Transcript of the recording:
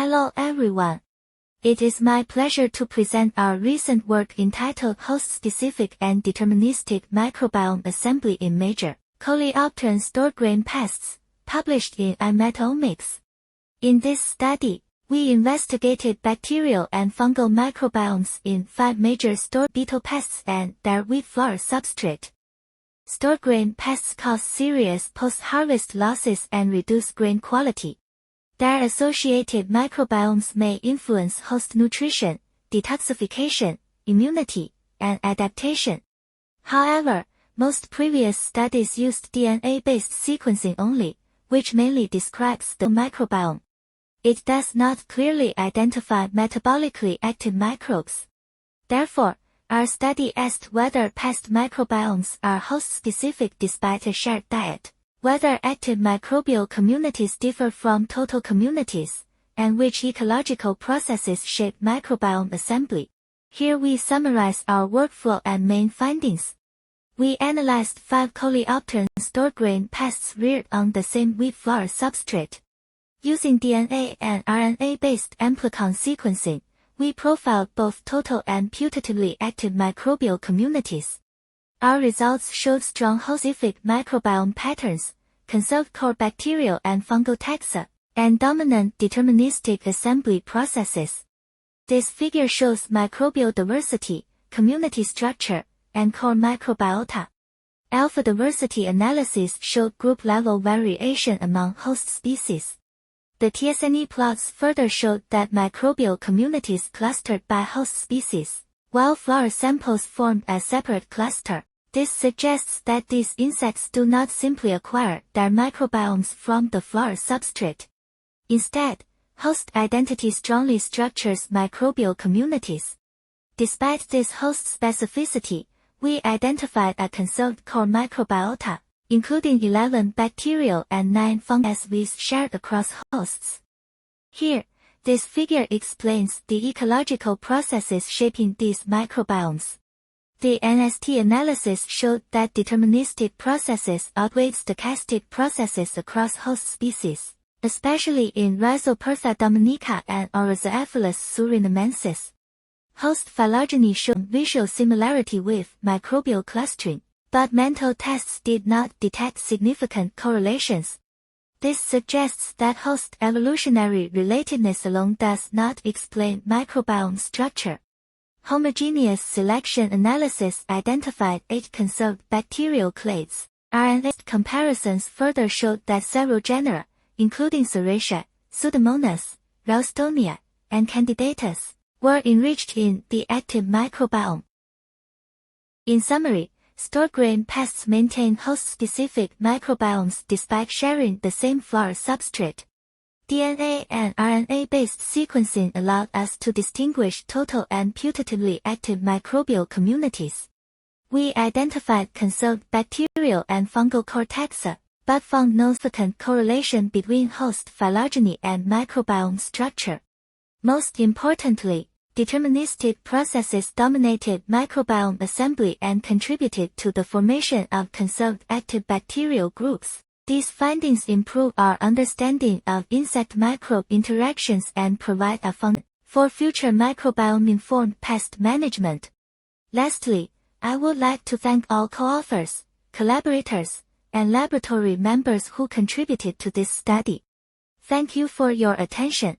Hello everyone. It is my pleasure to present our recent work entitled Host-specific and deterministic microbiome assembly in major coleopteran stored-grain pests, published in iMetaOmics. In this study, we investigated bacterial and fungal microbiomes in 5 major stored beetle pests and their wheat flour substrate. Stored-grain pests cause serious post-harvest losses and reduce grain quality. Their associated microbiomes may influence host nutrition, detoxification, immunity, and adaptation. However, most previous studies used DNA-based sequencing only, which mainly describes the microbiome. It does not clearly identify metabolically active microbes. Therefore, our study asked whether pest microbiomes are host-specific despite a shared diet, whether active microbial communities differ from total communities, and which ecological processes shape microbiome assembly. Here we summarize our workflow and main findings. We analyzed 5 coleopteran stored-grain pests reared on the same wheat flour substrate. Using DNA and RNA-based amplicon sequencing, we profiled both total and putatively active microbial communities. Our results showed strong host-specific microbiome patterns, conserved core bacterial and fungal taxa, and dominant deterministic assembly processes. This figure shows microbial diversity, community structure, and core microbiota. Alpha diversity analysis showed group-level variation among host species. The TSNE plots further showed that microbial communities clustered by host species, while flour samples formed a separate cluster. This suggests that these insects do not simply acquire their microbiomes from the flour substrate. Instead, host identity strongly structures microbial communities. Despite this host specificity, we identified a conserved core microbiota, including 11 bacterial and 9 fungal species shared across hosts. Here, this figure explains the ecological processes shaping these microbiomes. The NST analysis showed that deterministic processes outweigh stochastic processes across host species, especially in Rhyzopertha dominica and Oryzaephilus surinamensis. Host phylogeny showed visual similarity with microbial clustering, but mental tests did not detect significant correlations. This suggests that host evolutionary relatedness alone does not explain microbiome structure. Homogeneous selection analysis identified 8 conserved bacterial clades. RNA comparisons further showed that several genera, including Serratia, Pseudomonas, Ralstonia, and Candidatus, were enriched in the active microbiome. In summary, stored-grain pests maintain host-specific microbiomes despite sharing the same flour substrate. DNA and RNA-based sequencing allowed us to distinguish total and putatively active microbial communities. We identified conserved bacterial and fungal core taxa, but found no significant correlation between host phylogeny and microbiome structure. Most importantly, deterministic processes dominated microbiome assembly and contributed to the formation of conserved active bacterial groups. These findings improve our understanding of insect-microbe interactions and provide a foundation for future microbiome-informed pest management. Lastly, I would like to thank all co-authors, collaborators, and laboratory members who contributed to this study. Thank you for your attention.